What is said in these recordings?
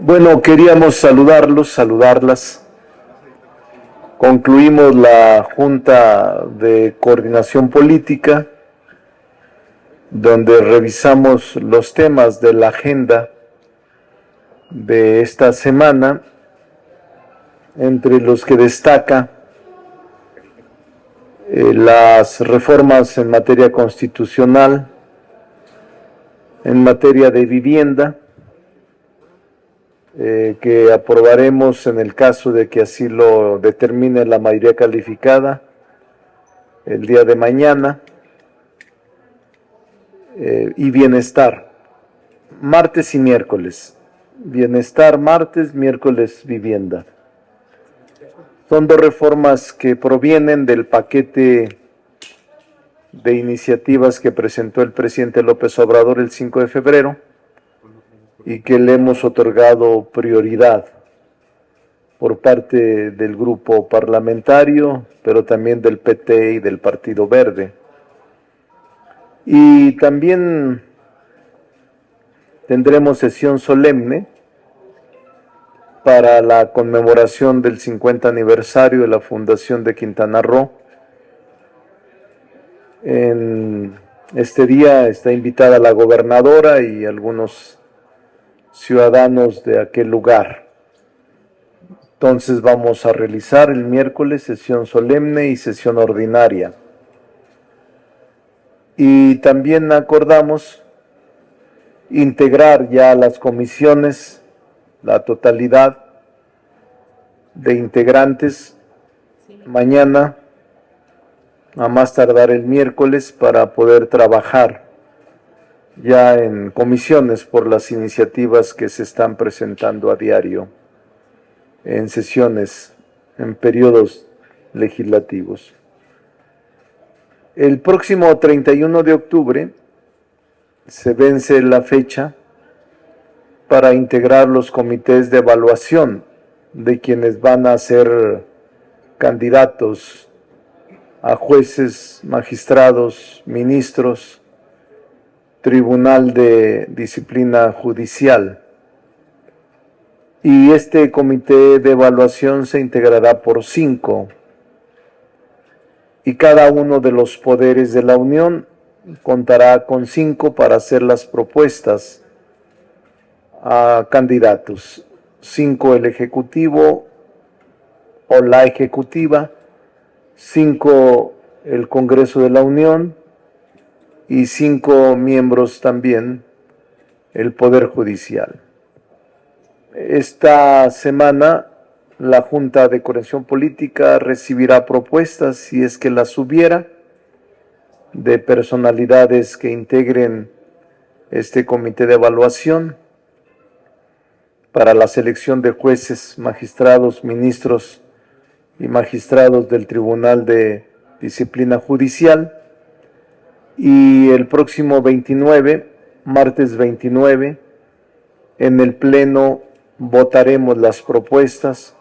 Bueno, queríamos saludarlas. Concluimos la Junta de Coordinación Política, donde revisamos los temas de la agenda de esta semana, entre los que destaca las reformas en materia constitucional, en materia de vivienda, que aprobaremos en el caso de que así lo determine la mayoría calificada el día de mañana, y bienestar, martes y miércoles. Bienestar martes, miércoles vivienda. Son dos reformas que provienen del paquete de iniciativas que presentó el presidente López Obrador el 5 de febrero y que le hemos otorgado prioridad por parte del grupo parlamentario, pero también del PT y del Partido Verde. Y también tendremos sesión solemne para la conmemoración del 50 aniversario de la fundación de Quintana Roo. En este día está invitada la gobernadora y algunos ciudadanos de aquel lugar. Entonces vamos a realizar el miércoles sesión solemne y sesión ordinaria. Y también acordamos integrar ya las comisiones, la totalidad de integrantes mañana, a más tardar el miércoles, para poder trabajar ya en comisiones por las iniciativas que se están presentando a diario en sesiones, en periodos legislativos. El próximo 31 de octubre se vence la fecha para integrar los comités de evaluación de quienes van a ser candidatos a jueces, magistrados, ministros, Tribunal de Disciplina Judicial. Y este comité de evaluación se integrará por 5, y cada uno de los poderes de la Unión contará con 5 para hacer las propuestas a candidatos. 5 el Ejecutivo o la Ejecutiva, 5 el Congreso de la Unión y 5 miembros también el Poder Judicial. Esta semana la Junta de Coordinación Política recibirá propuestas, si es que las hubiera, de personalidades que integren este comité de evaluación para la selección de jueces, magistrados, ministros y magistrados del Tribunal de Disciplina Judicial. Y el próximo 29, martes 29, en el Pleno votaremos las propuestas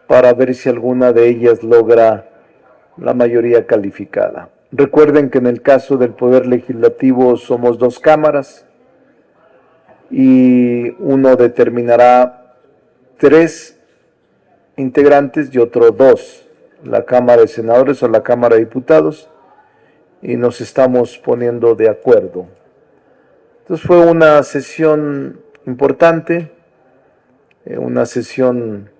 para ver si alguna de ellas logra la mayoría calificada. Recuerden que en el caso del Poder Legislativo somos 2 cámaras y uno determinará 3 integrantes y otro 2, la Cámara de Senadores o la Cámara de Diputados, y nos estamos poniendo de acuerdo. Entonces fue una sesión importante, una sesión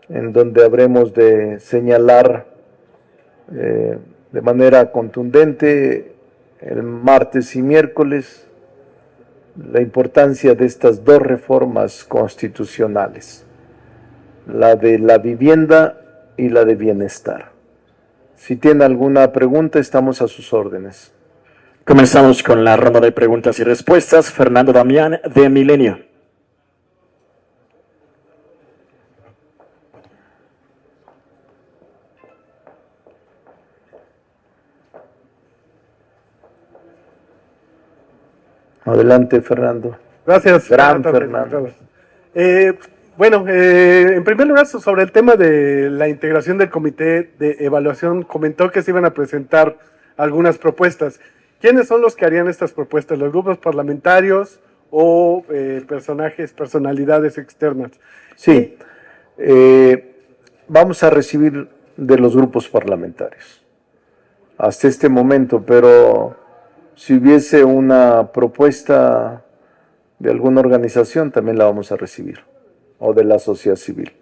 en donde habremos de señalar de manera contundente el martes y miércoles la importancia de estas 2 reformas constitucionales, la de la vivienda y la de bienestar. Si tiene alguna pregunta, estamos a sus órdenes. Comenzamos con la ronda de preguntas y respuestas. Fernando Damián, de Milenio. Adelante, Fernando. Gracias. Gran Fernando. En primer lugar, sobre el tema de la integración del comité de evaluación, comentó que se iban a presentar algunas propuestas. ¿Quiénes son los que harían estas propuestas? ¿Los grupos parlamentarios o personalidades externas. Sí, vamos a recibir de los grupos parlamentarios hasta este momento, pero si hubiese una propuesta de alguna organización, también la vamos a recibir, o de la sociedad civil.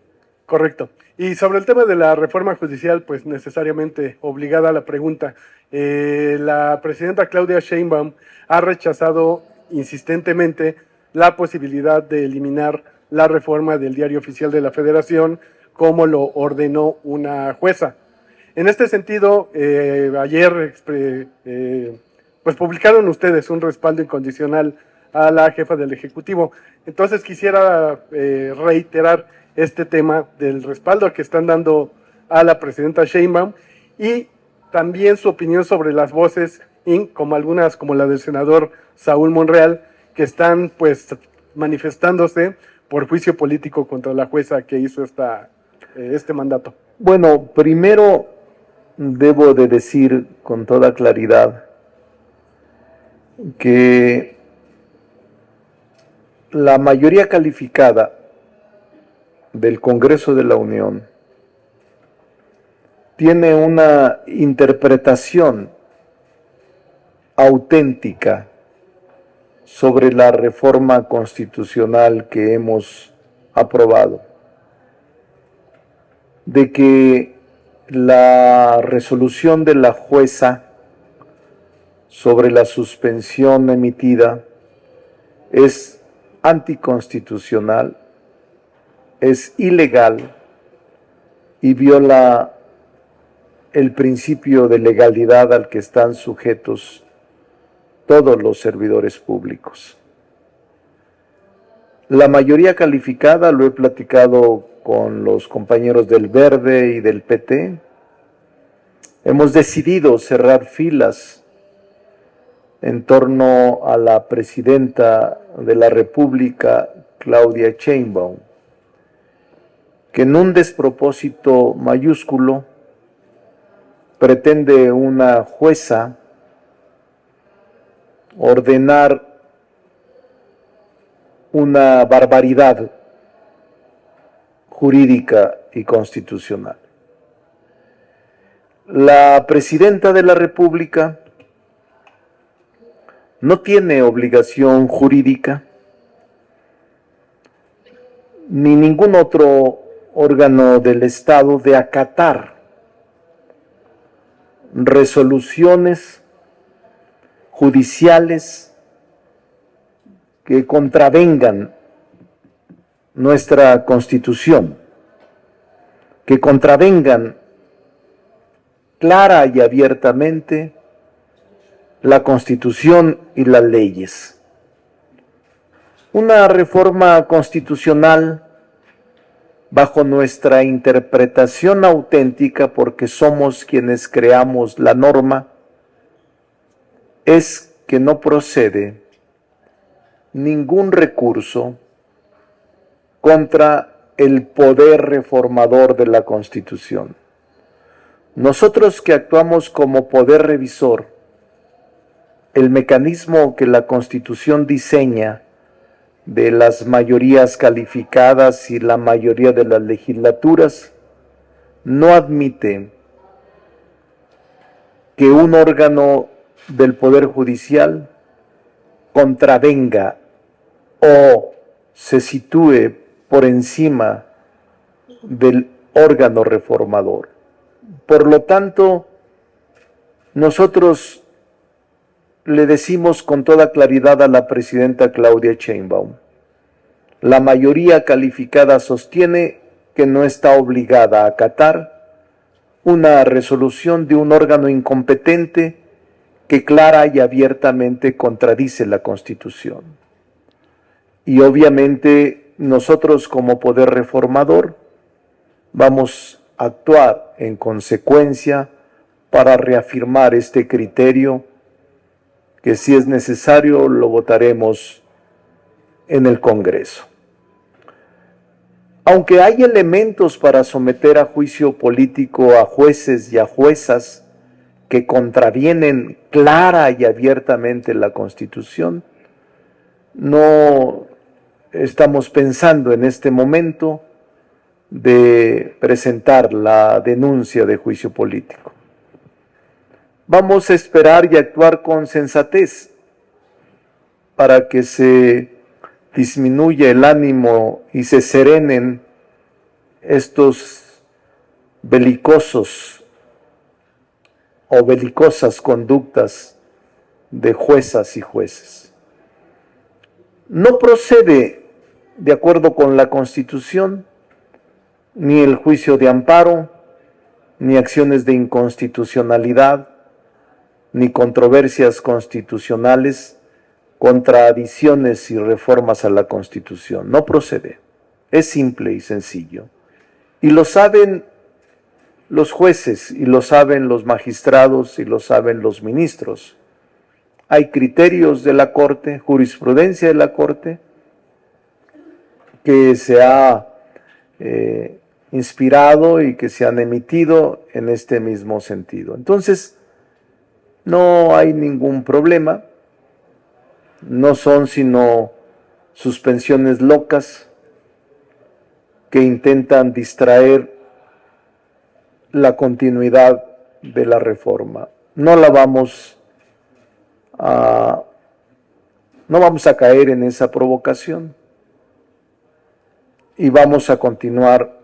Correcto. Y sobre el tema de la reforma judicial, pues necesariamente obligada a la pregunta. La presidenta Claudia Sheinbaum ha rechazado insistentemente la posibilidad de eliminar la reforma del Diario Oficial de la Federación, como lo ordenó una jueza. En este sentido, ayer pues publicaron ustedes un respaldo incondicional a la jefa del Ejecutivo. Entonces quisiera reiterar este tema del respaldo que están dando a la presidenta Sheinbaum y también su opinión sobre las voces, como algunas, como la del senador Saúl Monreal, que están pues manifestándose por juicio político contra la jueza que hizo este mandato. Bueno, primero debo de decir con toda claridad que la mayoría calificada del Congreso de la Unión tiene una interpretación auténtica sobre la reforma constitucional que hemos aprobado, de que la resolución de la jueza sobre la suspensión emitida es anticonstitucional, es ilegal y viola el principio de legalidad al que están sujetos todos los servidores públicos. La mayoría calificada, lo he platicado con los compañeros del Verde y del PT, hemos decidido cerrar filas en torno a la presidenta de la República, Claudia Sheinbaum, que en un despropósito mayúsculo pretende una jueza ordenar una barbaridad jurídica y constitucional. La presidenta de la República no tiene obligación jurídica, ni ningún otro órgano del Estado, de acatar resoluciones judiciales que contravengan nuestra Constitución, que contravengan clara y abiertamente la Constitución y las leyes. Una reforma constitucional, bajo nuestra interpretación auténtica, porque somos quienes creamos la norma, es que no procede ningún recurso contra el poder reformador de la Constitución. Nosotros que actuamos como poder revisor, el mecanismo que la Constitución diseña de las mayorías calificadas y la mayoría de las legislaturas, no admite que un órgano del Poder Judicial contravenga o se sitúe por encima del órgano reformador. Por lo tanto, nosotros le decimos con toda claridad a la presidenta Claudia Sheinbaum: la mayoría calificada sostiene que no está obligada a acatar una resolución de un órgano incompetente que clara y abiertamente contradice la Constitución. Y obviamente nosotros como poder reformador vamos a actuar en consecuencia para reafirmar este criterio, que si es necesario lo votaremos en el Congreso. Aunque hay elementos para someter a juicio político a jueces y a juezas que contravienen clara y abiertamente la Constitución, No estamos pensando en este momento de presentar la denuncia de juicio político. Vamos a esperar y actuar con sensatez para que se disminuya el ánimo y se serenen estos belicosos o belicosas conductas de juezas y jueces. No procede, de acuerdo con la Constitución, ni el juicio de amparo, ni acciones de inconstitucionalidad, ni controversias constitucionales contra adiciones y reformas a la Constitución. No procede. Es simple y sencillo. Y lo saben los jueces, y lo saben los magistrados, y lo saben los ministros. Hay criterios de la Corte, jurisprudencia de la Corte, que se ha inspirado y que se han emitido en este mismo sentido. Entonces, no hay ningún problema, no son sino suspensiones locas que intentan distraer la continuidad de la reforma. No vamos a caer en esa provocación y vamos a continuar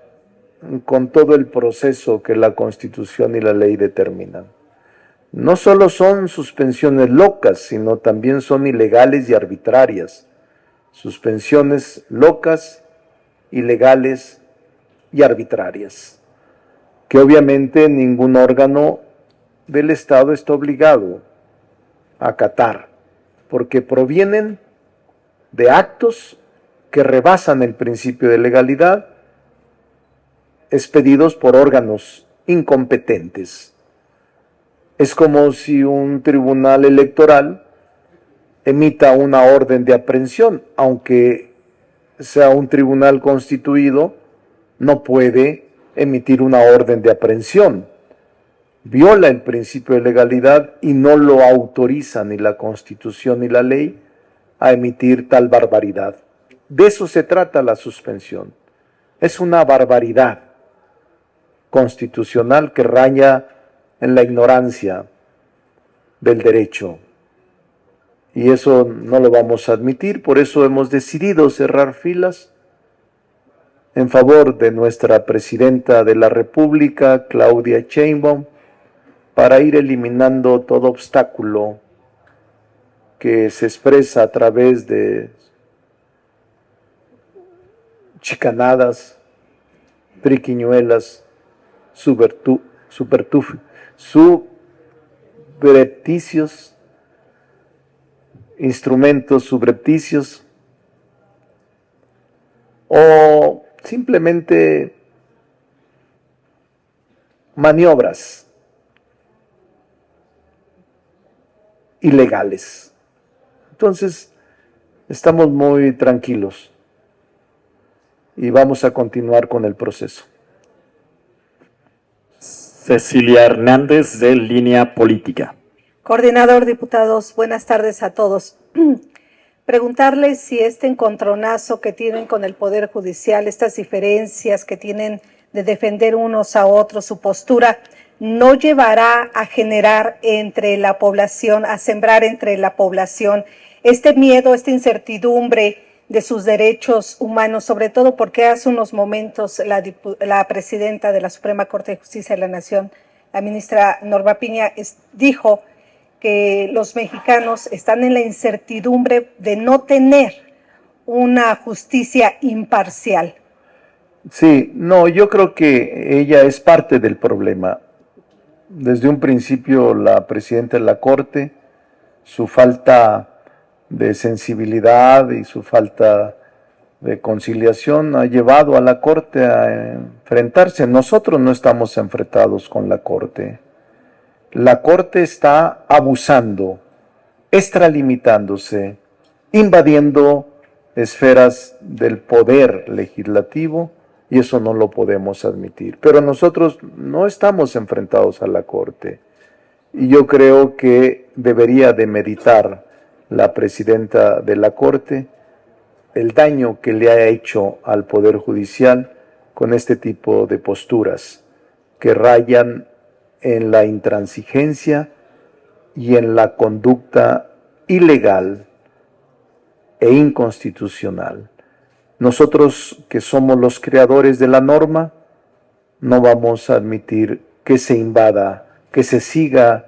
con todo el proceso que la Constitución y la ley determinan. No solo son suspensiones locas, sino también son ilegales y arbitrarias. Suspensiones locas, ilegales y arbitrarias, que obviamente ningún órgano del Estado está obligado a acatar, porque provienen de actos que rebasan el principio de legalidad, expedidos por órganos incompetentes. Es como si un tribunal electoral emita una orden de aprehensión, aunque sea un tribunal constituido, no puede emitir una orden de aprehensión. Viola el principio de legalidad y no lo autoriza ni la Constitución ni la ley a emitir tal barbaridad. De eso se trata la suspensión. Es una barbaridad constitucional que raya en la ignorancia del derecho. Y eso no lo vamos a admitir, por eso hemos decidido cerrar filas en favor de nuestra Presidenta de la República, Claudia Sheinbaum, para ir eliminando todo obstáculo que se expresa a través de chicanadas, triquiñuelas, subrepticios, instrumentos subrepticios, o simplemente maniobras ilegales. Entonces, estamos muy tranquilos y vamos a continuar con el proceso. Cecilia Hernández, de Línea Política. Coordinador, diputados, buenas tardes a todos. Preguntarles si este encontronazo que tienen con el Poder Judicial, estas diferencias que tienen de defender unos a otros su postura, no llevará a generar entre la población, a sembrar entre la población este miedo, esta incertidumbre de sus derechos humanos, sobre todo porque hace unos momentos la presidenta de la Suprema Corte de Justicia de la Nación, la ministra Norma Piña, dijo que los mexicanos están en la incertidumbre de no tener una justicia imparcial. Sí, no, yo creo que ella es parte del problema. Desde un principio la presidenta de la Corte, su falta de sensibilidad y su falta de conciliación ha llevado a la Corte a enfrentarse. Nosotros no estamos enfrentados con la Corte. La Corte está abusando, extralimitándose, invadiendo esferas del poder legislativo, y eso no lo podemos admitir. Pero nosotros no estamos enfrentados a la Corte, y yo creo que debería de meditar la presidenta de la Corte, el daño que le ha hecho al Poder Judicial con este tipo de posturas que rayan en la intransigencia y en la conducta ilegal e inconstitucional. Nosotros, que somos los creadores de la norma, no vamos a admitir que se invada, que se siga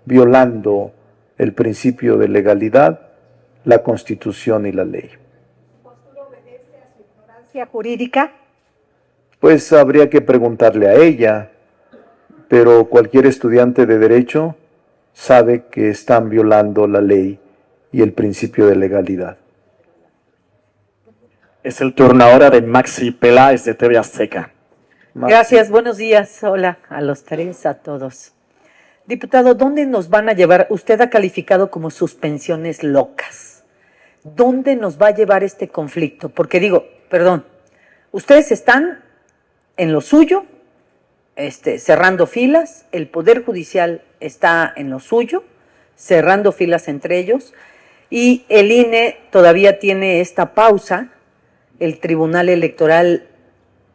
violando el principio de legalidad, la Constitución y la ley. ¿Postura obedece a su ignorancia jurídica? Pues habría que preguntarle a ella, pero cualquier estudiante de Derecho sabe que están violando la ley y el principio de legalidad. Es el turno ahora de Maxi Peláez de TV Azteca. Gracias, buenos días. Hola a los tres, a todos. Diputado, ¿dónde nos van a llevar? Usted ha calificado como suspensiones locas. ¿Dónde nos va a llevar este conflicto? Porque digo, perdón, ustedes están en lo suyo, cerrando filas, el Poder Judicial está en lo suyo, cerrando filas entre ellos, y el INE todavía tiene esta pausa. El Tribunal Electoral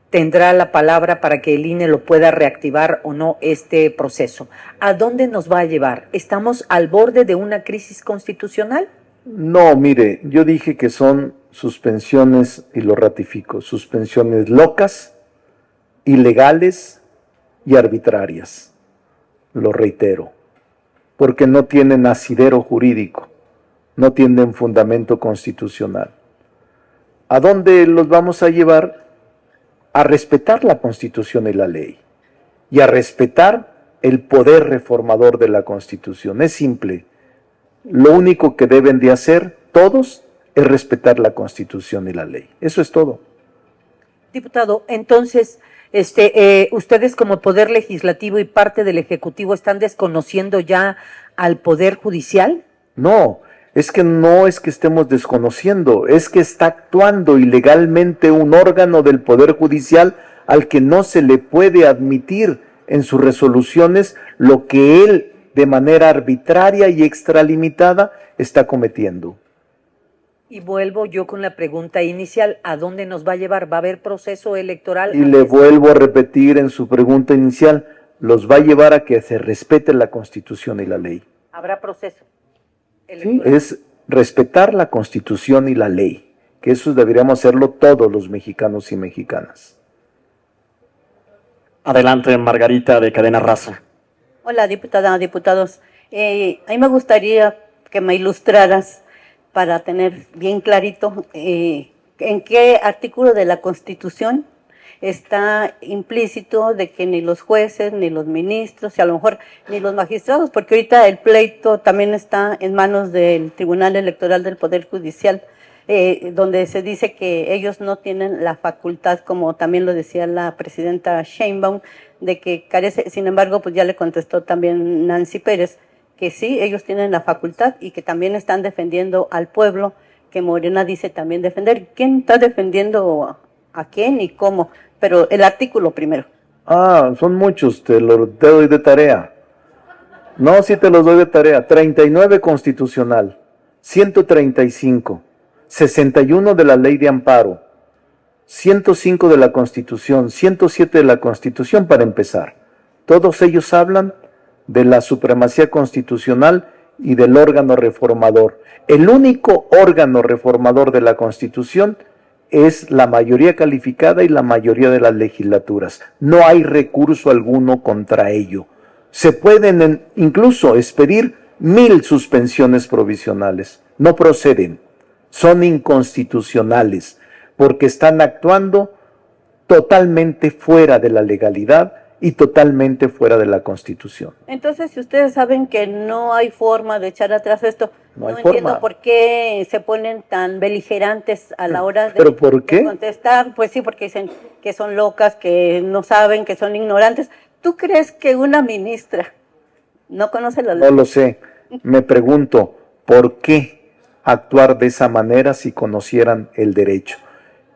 tendrá la palabra para que el INE lo pueda reactivar o no este proceso. ¿A dónde nos va a llevar? ¿Estamos al borde de una crisis constitucional? No, mire, yo dije que son suspensiones, y lo ratifico, suspensiones locas, ilegales y arbitrarias. Lo reitero, porque no tienen asidero jurídico, no tienen fundamento constitucional. ¿A dónde los vamos a llevar? A respetar la Constitución y la ley, y a respetar el poder reformador de la Constitución. Es simple. Lo único que deben de hacer todos es respetar la Constitución y la ley. Eso es todo. Diputado, entonces, ustedes como Poder Legislativo y parte del Ejecutivo están desconociendo ya al Poder Judicial. No es que estemos desconociendo, es que está actuando ilegalmente un órgano del Poder Judicial al que no se le puede admitir en sus resoluciones lo que él, de manera arbitraria y extralimitada, está cometiendo. Y vuelvo yo con la pregunta inicial, ¿a dónde nos va a llevar? ¿Va a haber proceso electoral? Y le vuelvo a repetir en su pregunta inicial, los va a llevar a que se respete la Constitución y la ley. ¿Habrá proceso Sí, es respetar la Constitución y la ley, que eso deberíamos hacerlo todos los mexicanos y mexicanas. Adelante, Margarita, de Cadena Raza. Hola, diputada, diputados. A mí me gustaría que me ilustraras para tener bien clarito en qué artículo de la Constitución está implícito de que ni los jueces, ni los ministros, y a lo mejor ni los magistrados, porque ahorita el pleito también está en manos del Tribunal Electoral del Poder Judicial, donde se dice que ellos no tienen la facultad, como también lo decía la presidenta Sheinbaum, de que carece. Sin embargo, pues ya le contestó también Nancy Pérez, que sí, ellos tienen la facultad y que también están defendiendo al pueblo, que Morena dice también defender. ¿Quién está defendiendo a quién y cómo? Pero el artículo primero. Son muchos, te doy de tarea. No, sí te los doy de tarea. 39 constitucional, 135, 61 de la Ley de Amparo, 105 de la Constitución, 107 de la Constitución para empezar. Todos ellos hablan de la supremacía constitucional y del órgano reformador. El único órgano reformador de la Constitución es la mayoría calificada y la mayoría de las legislaturas. No hay recurso alguno contra ello. Se pueden incluso expedir 1000 suspensiones provisionales. No proceden. Son inconstitucionales porque están actuando totalmente fuera de la legalidad y totalmente fuera de la Constitución. Entonces, si ustedes saben que no hay forma de echar atrás esto, no entiendo por qué se ponen tan beligerantes a la hora ¿Pero por qué? de contestar. Pues sí, porque dicen que son locas, que no saben, que son ignorantes. ¿Tú crees que una ministra no conoce la ley? No lo sé. Me pregunto, ¿por qué actuar de esa manera si conocieran el derecho?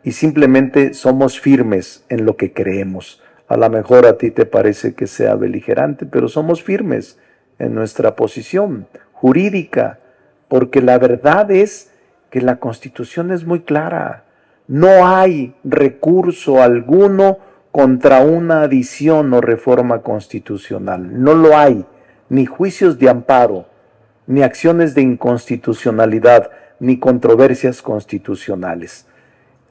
Y simplemente somos firmes en lo que creemos. A lo mejor a ti te parece que sea beligerante, pero somos firmes en nuestra posición jurídica, porque la verdad es que la Constitución es muy clara. No hay recurso alguno contra una adición o reforma constitucional. No lo hay, ni juicios de amparo, ni acciones de inconstitucionalidad, ni controversias constitucionales.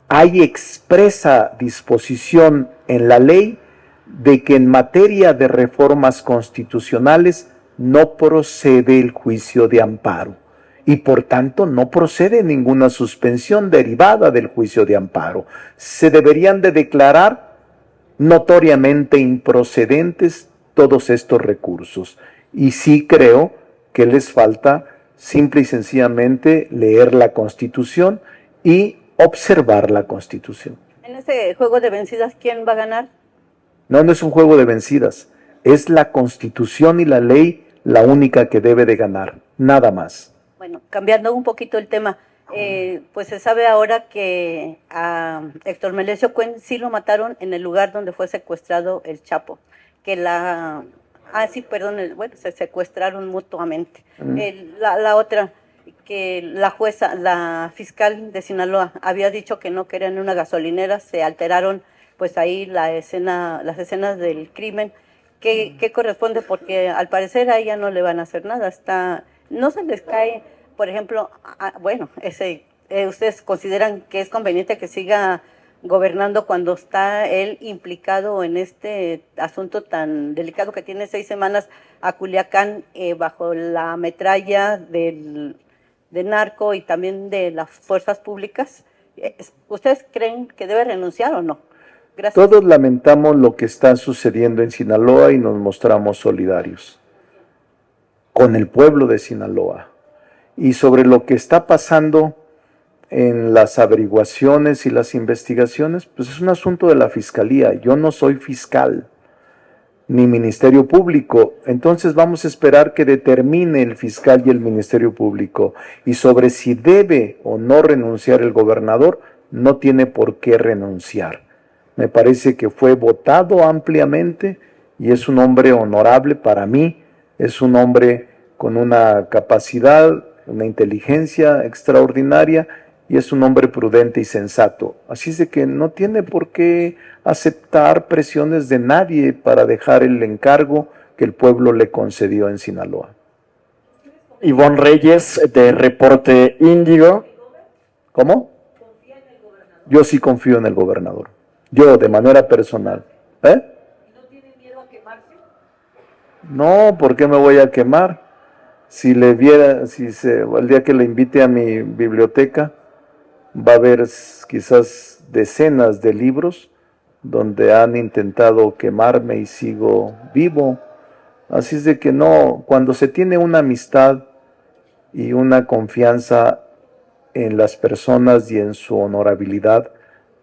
Hay expresa disposición en la ley de que en materia de reformas constitucionales no procede el juicio de amparo y por tanto no procede ninguna suspensión derivada del juicio de amparo. Se deberían de declarar notoriamente improcedentes todos estos recursos y sí creo que les falta simple y sencillamente leer la Constitución y observar la Constitución. En ese juego de vencidas, ¿quién va a ganar? No, no es un juego de vencidas, es la Constitución y la ley la única que debe de ganar, nada más. Bueno, cambiando un poquito el tema, pues se sabe ahora que a Héctor Melesio Cuen sí lo mataron en el lugar donde fue secuestrado el Chapo, que se secuestraron mutuamente. La otra, que la jueza, la fiscal de Sinaloa había dicho que no querían una gasolinera, se alteraron pues ahí las escenas del crimen. ¿Qué corresponde? Porque al parecer a ella no le van a hacer nada, no se les cae, por ejemplo, ¿ustedes consideran que es conveniente que siga gobernando cuando está él implicado en este asunto tan delicado que tiene 6 semanas a Culiacán bajo la metralla del narco y también de las fuerzas públicas? ¿Ustedes creen que debe renunciar o no? Gracias. Todos lamentamos lo que está sucediendo en Sinaloa y nos mostramos solidarios con el pueblo de Sinaloa. Y sobre lo que está pasando en las averiguaciones y las investigaciones, pues es un asunto de la Fiscalía. Yo no soy fiscal, ni Ministerio Público. Entonces vamos a esperar que determine el fiscal y el Ministerio Público. Y sobre si debe o no renunciar el gobernador, no tiene por qué renunciar. Me parece que fue votado ampliamente y es un hombre honorable para mí, es un hombre con una capacidad, una inteligencia extraordinaria y es un hombre prudente y sensato. Así es de que no tiene por qué aceptar presiones de nadie para dejar el encargo que el pueblo le concedió en Sinaloa. Ivonne Reyes, de Reporte Índigo. ¿Cómo? Yo sí confío en el gobernador. Yo, de manera personal. ¿No tiene miedo a quemarse? No, ¿por qué me voy a quemar? Si le viera, el día que le invite a mi biblioteca, va a haber quizás decenas de libros donde han intentado quemarme y sigo vivo. Así es de que no, cuando se tiene una amistad y una confianza en las personas y en su honorabilidad,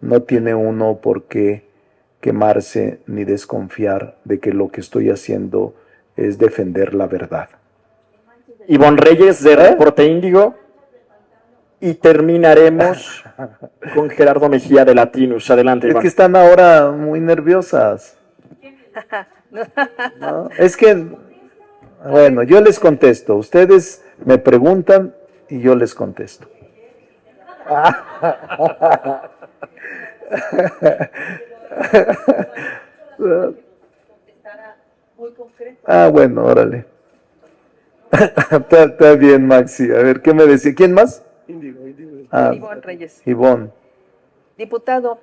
no tiene uno por qué quemarse ni desconfiar de que lo que estoy haciendo es defender la verdad. Ivonne Reyes, de Reporte Índigo. Y terminaremos con Gerardo Mejía, de Latinus. Adelante, Ivonne. Es que están ahora muy nerviosas. ¿No? Es que, bueno, yo les contesto. Ustedes me preguntan y yo les contesto. Bueno, órale. Está bien, Maxi. A ver, ¿qué me decía? ¿Quién más? Ivonne Reyes. Ivonne. Diputado,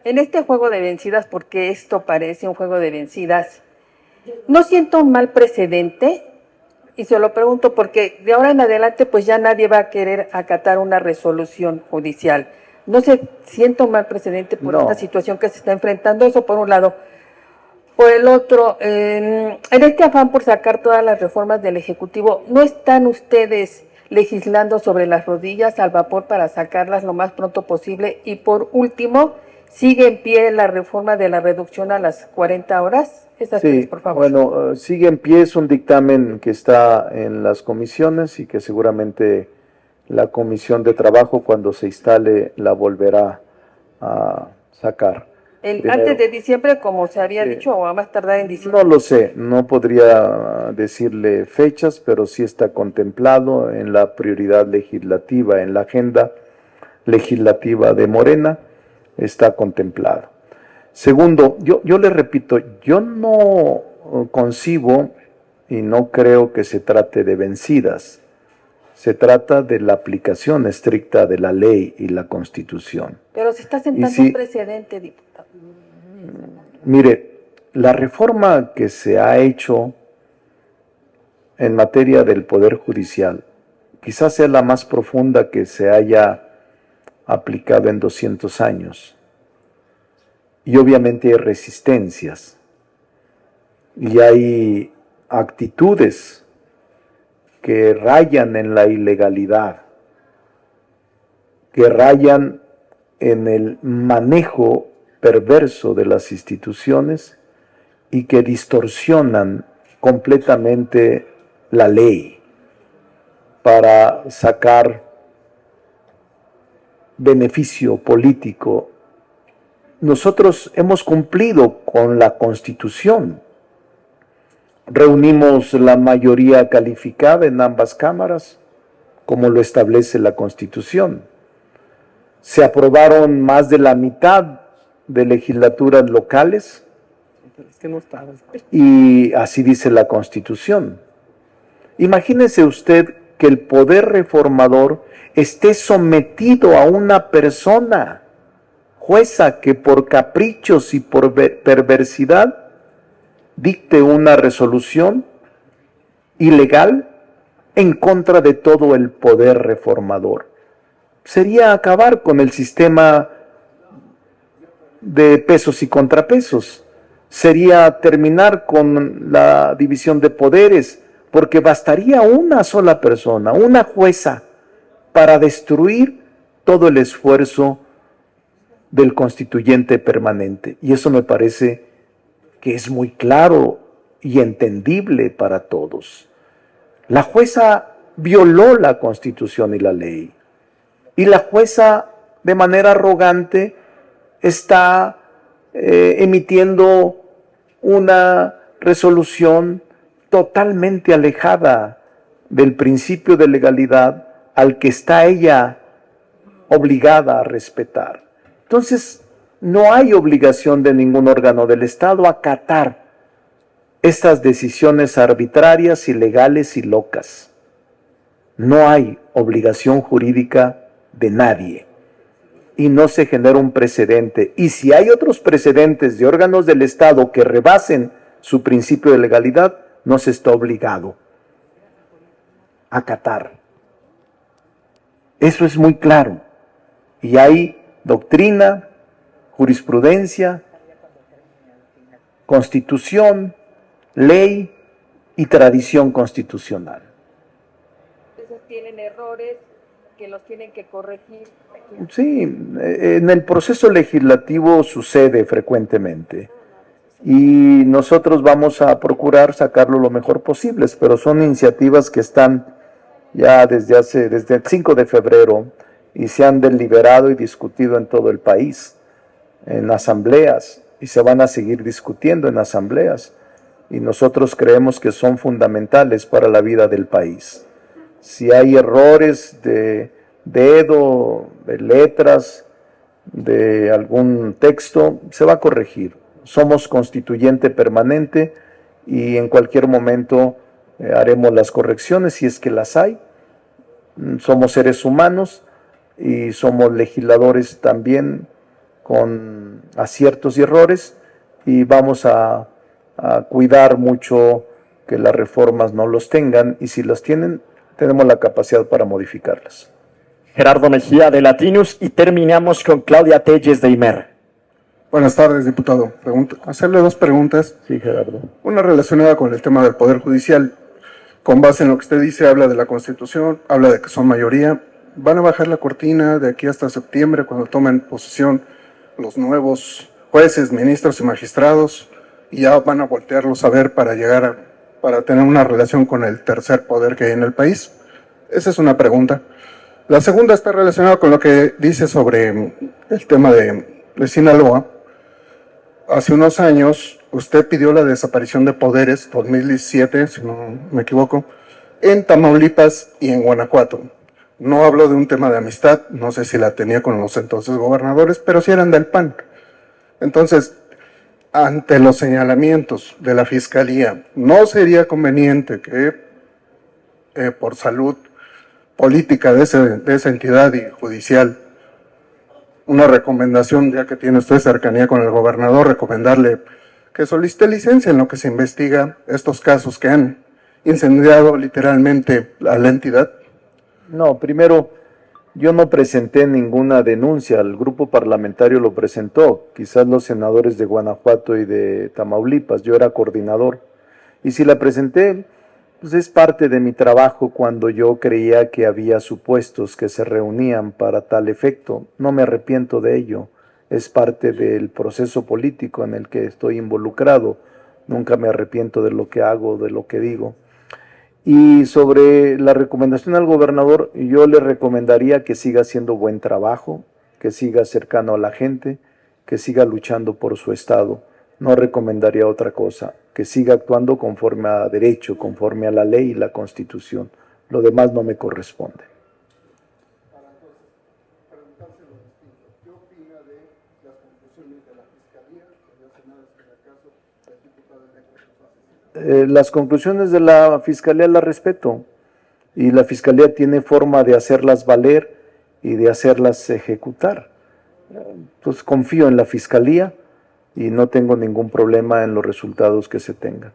en este juego de vencidas, porque esto parece un juego de vencidas, no siento un mal precedente, y se lo pregunto porque de ahora en adelante pues ya nadie va a querer acatar una resolución judicial. No siento un mal precedente por esta situación que se está enfrentando, eso por un lado. Por el otro, en este afán por sacar todas las reformas del Ejecutivo, ¿no están ustedes legislando sobre las rodillas al vapor para sacarlas lo más pronto posible? Y por último, ¿sigue en pie la reforma de la reducción a las 40 horas? Esas tres, por favor. Bueno, sigue en pie, es un dictamen que está en las comisiones y que seguramente la comisión de trabajo, cuando se instale, la volverá a sacar. Antes de diciembre, como se había dicho, o a más tardar en diciembre. No lo sé, no podría decirle fechas, pero sí está contemplado en la prioridad legislativa, en la agenda legislativa de Morena, está contemplado. Segundo, yo le repito, yo no concibo y no creo que se trate de vencidas. Se trata de la aplicación estricta de la ley y la Constitución. Pero se está sentando si- un precedente, diputado. Mire, la reforma que se ha hecho en materia del Poder Judicial quizás sea la más profunda que se haya aplicado en 200 años. Y obviamente hay resistencias y hay actitudes que rayan en la ilegalidad, que rayan en el manejo perverso de las instituciones y que distorsionan completamente la ley para sacar beneficio político. Nosotros hemos cumplido con la Constitución. Reunimos la mayoría calificada en ambas cámaras, como lo establece la Constitución. Se aprobaron más de la mitad de legislaturas locales y así dice la Constitución. Imagínese usted que el poder reformador esté sometido a una persona jueza que por caprichos y por perversidad dicte una resolución ilegal en contra de todo el poder reformador. Sería acabar con el sistema de pesos y contrapesos. Sería terminar con la división de poderes, porque bastaría una sola persona, una jueza, para destruir todo el esfuerzo del constituyente permanente. Y eso me parece que es muy claro y entendible para todos. La jueza violó la Constitución y la ley. Y la jueza, de manera arrogante, está emitiendo una resolución totalmente alejada del principio de legalidad al que está ella obligada a respetar. Entonces, no hay obligación de ningún órgano del Estado a acatar estas decisiones arbitrarias, ilegales y locas. No hay obligación jurídica de nadie y no se genera un precedente. Y si hay otros precedentes de órganos del Estado que rebasen su principio de legalidad, no se está obligado a acatar. Eso es muy claro. Y hay doctrina, jurisprudencia, constitución, ley y tradición constitucional. Entonces tienen errores que los tienen que corregir. Sí, en el proceso legislativo sucede frecuentemente y nosotros vamos a procurar sacarlo lo mejor posible, pero son iniciativas que están ya desde el 5 de febrero y se han deliberado y discutido en todo el país, en asambleas, y se van a seguir discutiendo en asambleas, y nosotros creemos que son fundamentales para la vida del país. Si hay errores de dedo, de letras, de algún texto, se va a corregir. Somos constituyente permanente y en cualquier momento haremos las correcciones si es que las hay. Somos seres humanos y somos legisladores también con aciertos y errores y vamos a cuidar mucho que las reformas no los tengan y si las tienen, tenemos la capacidad para modificarlas. Gerardo Mejía de Latinus y terminamos con Claudia Telles de Imer. Buenas tardes, diputado. Hacerle dos preguntas. Sí, Gerardo. Una relacionada con el tema del Poder Judicial. Con base en lo que usted dice, habla de la Constitución, habla de que son mayoría. ¿Van a bajar la cortina de aquí hasta septiembre cuando tomen posesión los nuevos jueces, ministros y magistrados? Y ya van a voltearlos a ver para para tener una relación con el tercer poder que hay en el país. Esa es una pregunta. La segunda está relacionada con lo que dice sobre el tema de Sinaloa. hace unos años usted pidió la desaparición de poderes, 2017, si no me equivoco, en Tamaulipas y en Guanajuato. No hablo de un tema de amistad, no sé si la tenía con los entonces gobernadores, pero sí eran del PAN. Entonces, ante los señalamientos de la Fiscalía, ¿no sería conveniente que por salud política de esa entidad y judicial, una recomendación, ya que tiene usted cercanía con el gobernador, recomendarle que solicite licencia en lo que se investiga estos casos que han incendiado literalmente a la entidad? No, primero, yo no presenté ninguna denuncia, el grupo parlamentario lo presentó, quizás los senadores de Guanajuato y de Tamaulipas, yo era coordinador, y si la presenté, pues es parte de mi trabajo cuando yo creía que había supuestos que se reunían para tal efecto, no me arrepiento de ello, es parte del proceso político en el que estoy involucrado, nunca me arrepiento de lo que hago, de lo que digo. Y sobre la recomendación al gobernador, yo le recomendaría que siga haciendo buen trabajo, que siga cercano a la gente, que siga luchando por su estado. No recomendaría otra cosa, que siga actuando conforme a derecho, conforme a la ley y la Constitución. Lo demás no me corresponde. ¿Qué opina de las conclusiones de la Fiscalía relacionadas con el caso del diputado electo? Las conclusiones de la Fiscalía las respeto y la Fiscalía tiene forma de hacerlas valer y de hacerlas ejecutar. Entonces confío en la Fiscalía y no tengo ningún problema en los resultados que se tengan.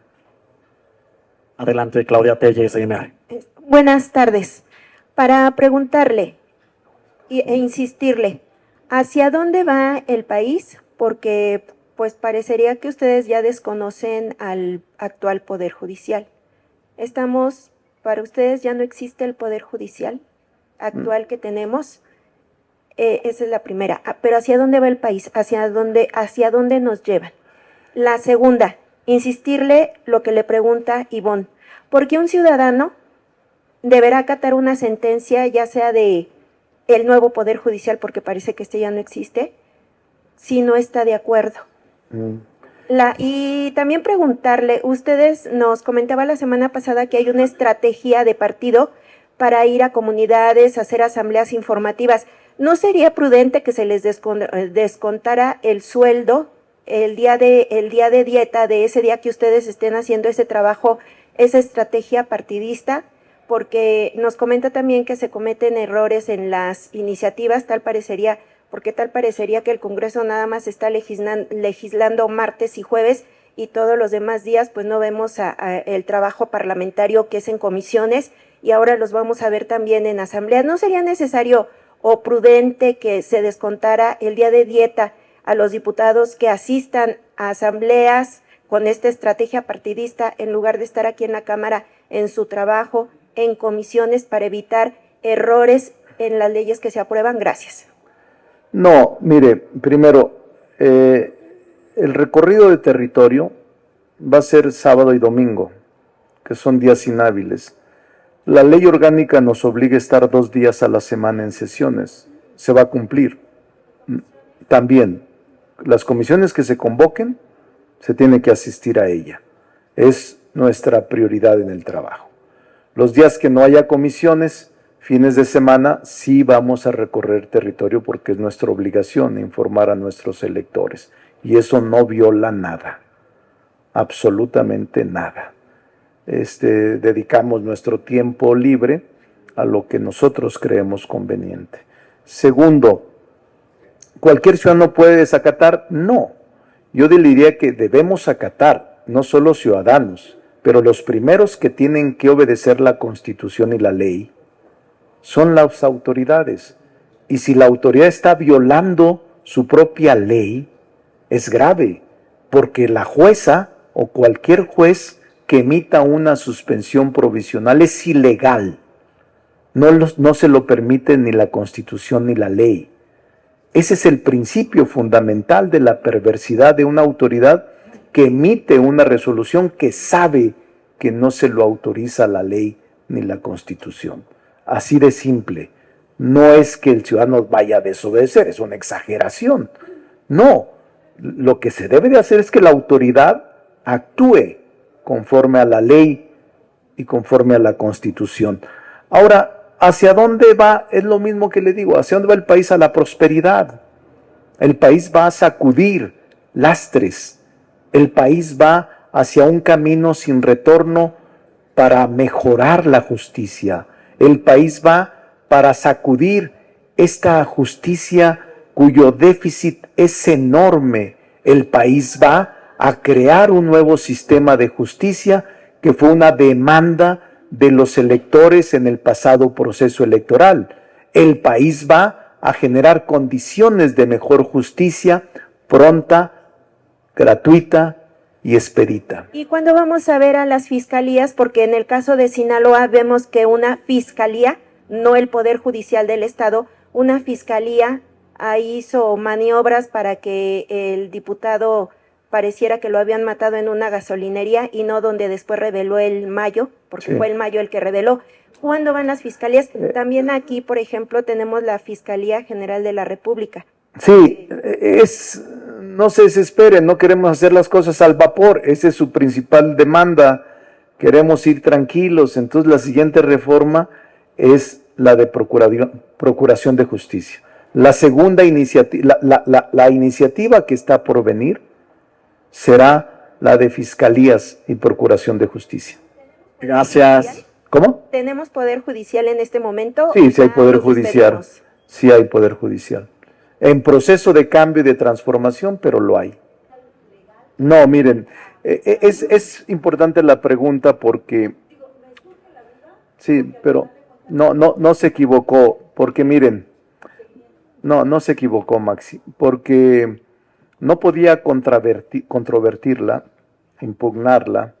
Adelante, Claudia Telles, CNR. Buenas tardes. Para preguntarle e insistirle, ¿hacia dónde va el país? Porque pues parecería que ustedes ya desconocen al actual Poder Judicial. Para ustedes ya no existe el Poder Judicial actual que tenemos. Esa es la primera. Pero ¿hacia dónde va el país? ¿Hacia dónde nos llevan? La segunda, insistirle lo que le pregunta Ivonne. ¿Por qué un ciudadano deberá acatar una sentencia, ya sea de el nuevo Poder Judicial, porque parece que este ya no existe, si no está de acuerdo? Y también preguntarle, ustedes nos comentaba la semana pasada que hay una estrategia de partido para ir a comunidades, hacer asambleas informativas. ¿No sería prudente que se les descontara el sueldo el día de dieta de ese día que ustedes estén haciendo ese trabajo, esa estrategia partidista? Porque nos comenta también que se cometen errores en las iniciativas, tal parecería que el Congreso nada más está legislando martes y jueves y todos los demás días pues no vemos el trabajo parlamentario que es en comisiones y ahora los vamos a ver también en asambleas. ¿No sería necesario o prudente que se descontara el día de dieta a los diputados que asistan a asambleas con esta estrategia partidista en lugar de estar aquí en la Cámara en su trabajo, en comisiones, para evitar errores en las leyes que se aprueban? Gracias. No, mire, primero, el recorrido de territorio va a ser sábado y domingo, que son días inhábiles. La ley orgánica nos obliga a estar 2 días a la semana en sesiones. Se va a cumplir. También, las comisiones que se convoquen, se tiene que asistir a ella. Es nuestra prioridad en el trabajo. Los días que no haya comisiones, fines de semana, sí vamos a recorrer territorio porque es nuestra obligación informar a nuestros electores. Y eso no viola nada, absolutamente nada. Dedicamos nuestro tiempo libre a lo que nosotros creemos conveniente. Segundo, ¿cualquier ciudadano puede desacatar? No. Yo diría que debemos acatar, no solo ciudadanos, pero los primeros que tienen que obedecer la Constitución y la ley son las autoridades. Y si la autoridad está violando su propia ley, es grave, porque la jueza o cualquier juez que emita una suspensión provisional es ilegal. No se lo permite ni la Constitución ni la ley. Ese es el principio fundamental de la perversidad de una autoridad que emite una resolución que sabe que no se lo autoriza la ley ni la Constitución. Así de simple. No es que el ciudadano vaya a desobedecer, es una exageración. No, Lo que se debe de hacer es que la autoridad actúe conforme a la ley y conforme a la Constitución. Ahora, ¿hacia dónde va? Es lo mismo que le digo, ¿hacia dónde va el país? A la prosperidad. El país va a sacudir lastres. El país va hacia un camino sin retorno para mejorar la justicia. El país va para sacudir esta justicia cuyo déficit es enorme. El país va a crear un nuevo sistema de justicia que fue una demanda de los electores en el pasado proceso electoral. El país va a generar condiciones de mejor justicia, pronta, gratuita y expedita. ¿Y cuándo vamos a ver a las fiscalías? Porque en el caso de Sinaloa vemos que una fiscalía, no el Poder Judicial del Estado, una fiscalía hizo maniobras para que el diputado pareciera que lo habían matado en una gasolinería y no donde después reveló el Mayo, porque fue el Mayo el que reveló. ¿Cuándo van las fiscalías? También aquí, por ejemplo, tenemos la Fiscalía General de la República. Sí, no se desesperen, no queremos hacer las cosas al vapor, esa es su principal demanda, queremos ir tranquilos. Entonces la siguiente reforma es la de Procuración de Justicia. La segunda iniciativa, la iniciativa que está por venir será la de Fiscalías y Procuración de Justicia. Gracias. ¿Cómo? ¿Tenemos Poder Judicial en este momento? Sí, sí hay Poder Judicial. Sí hay Poder Judicial. En proceso de cambio y de transformación, pero lo hay. No, miren, es importante la pregunta porque... Sí, pero no se equivocó, porque miren, no se equivocó, Maxi, porque no podía controvertirla, impugnarla,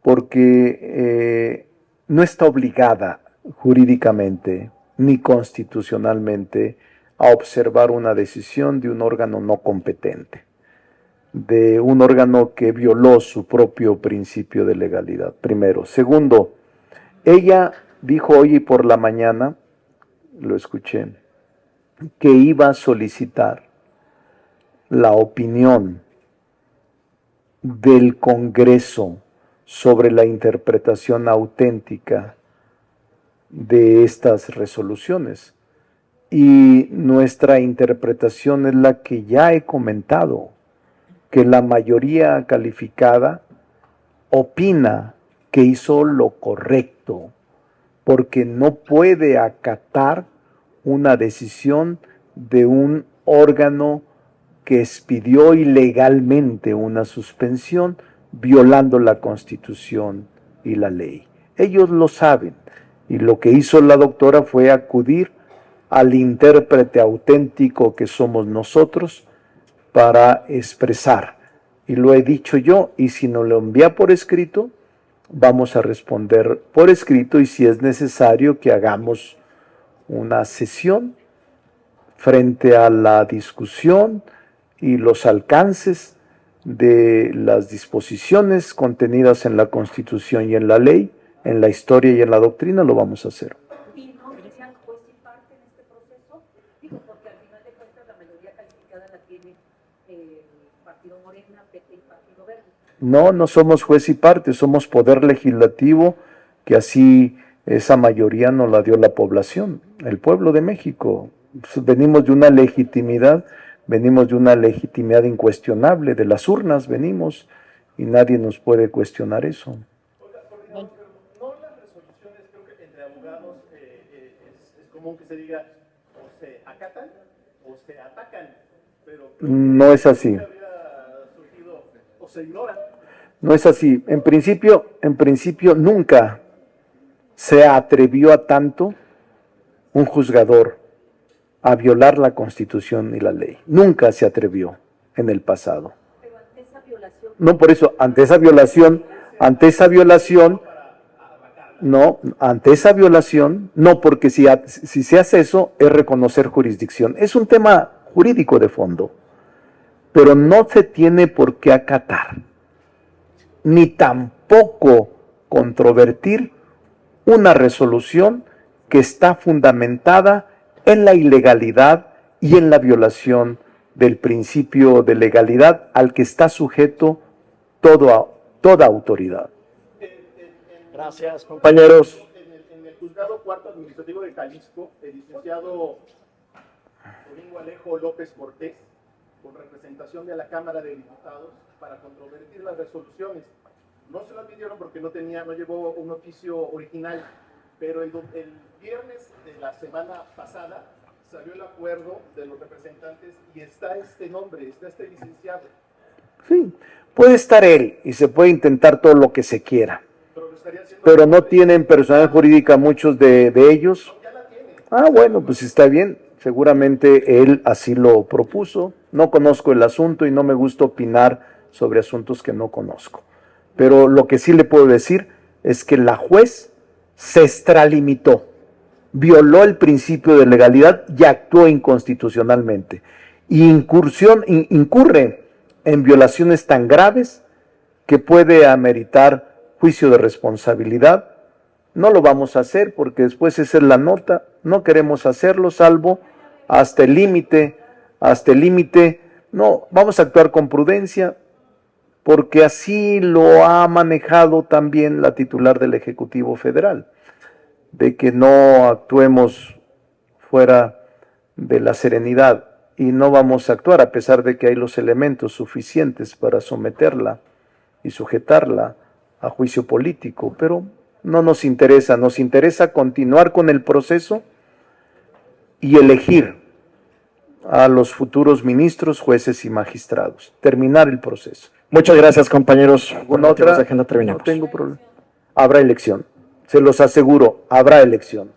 porque no está obligada jurídicamente ni constitucionalmente a observar una decisión de un órgano no competente, de un órgano que violó su propio principio de legalidad, primero. Segundo, ella dijo hoy por la mañana, lo escuché, que iba a solicitar la opinión del Congreso sobre la interpretación auténtica de estas resoluciones. Y nuestra interpretación es la que ya he comentado, que la mayoría calificada opina que hizo lo correcto, porque no puede acatar una decisión de un órgano que expidió ilegalmente una suspensión, violando la Constitución y la ley. Ellos lo saben, y lo que hizo la doctora fue acudir al intérprete auténtico que somos nosotros para expresar. Y lo he dicho yo, y si nos lo envía por escrito, vamos a responder por escrito, y si es necesario que hagamos una sesión frente a la discusión y los alcances de las disposiciones contenidas en la Constitución y en la ley, en la historia y en la doctrina, lo vamos a hacer. ¿Y no sean juez y parte en este proceso? Digo, porque al final de cuentas la mayoría calificada la tiene el Partido Morena, PT y Partido Verde. No somos juez y parte, somos poder legislativo, que así esa mayoría nos la dio la población, el pueblo de México. Venimos de una legitimidad incuestionable, de las urnas venimos, y nadie nos puede cuestionar eso. No las resoluciones, creo que entre abogados es común que se diga o se acatan o se atacan, pero no es así. O se ignoran. No es así. En principio nunca se atrevió a tanto un juzgador a violar la Constitución y la ley. Nunca se atrevió en el pasado. Pero ante esa violación... No, por eso, ante esa violación, no, porque si se hace eso, es reconocer jurisdicción. Es un tema jurídico de fondo, pero no se tiene por qué acatar, ni tampoco controvertir una resolución que está fundamentada en la ilegalidad y en la violación del principio de legalidad al que está sujeto toda autoridad. Gracias, compañeros. En el juzgado cuarto administrativo de Jalisco, el licenciado Domingo Alejo López Cortés, con representación de la Cámara de Diputados, para controvertir las resoluciones. No se las pidieron porque no llevó un oficio original, pero el viernes de la semana pasada salió el acuerdo de los representantes y está este nombre, está este licenciado. Sí, puede estar él y se puede intentar todo lo que se quiera, pero no tienen personalidad jurídica muchos de ellos. Ah, bueno, pues está bien, seguramente él así lo propuso. No conozco el asunto y no me gusta opinar sobre asuntos que no conozco. Pero lo que sí le puedo decir es que la juez se extralimitó, violó el principio de legalidad y actuó inconstitucionalmente. Y incurre en violaciones tan graves que puede ameritar juicio de responsabilidad. No lo vamos a hacer porque después esa es la nota. No queremos hacerlo salvo hasta el límite. No, vamos a actuar con prudencia, porque así lo ha manejado también la titular del Ejecutivo Federal, de que no actuemos fuera de la serenidad, y no vamos a actuar a pesar de que hay los elementos suficientes para someterla y sujetarla a juicio político, pero no nos interesa continuar con el proceso y elegir a los futuros ministros, jueces y magistrados, terminar el proceso. Muchas gracias, compañeros. ¿Alguna otra? Agenda terminamos. No tengo problema. Habrá elección. Se los aseguro, habrá elección.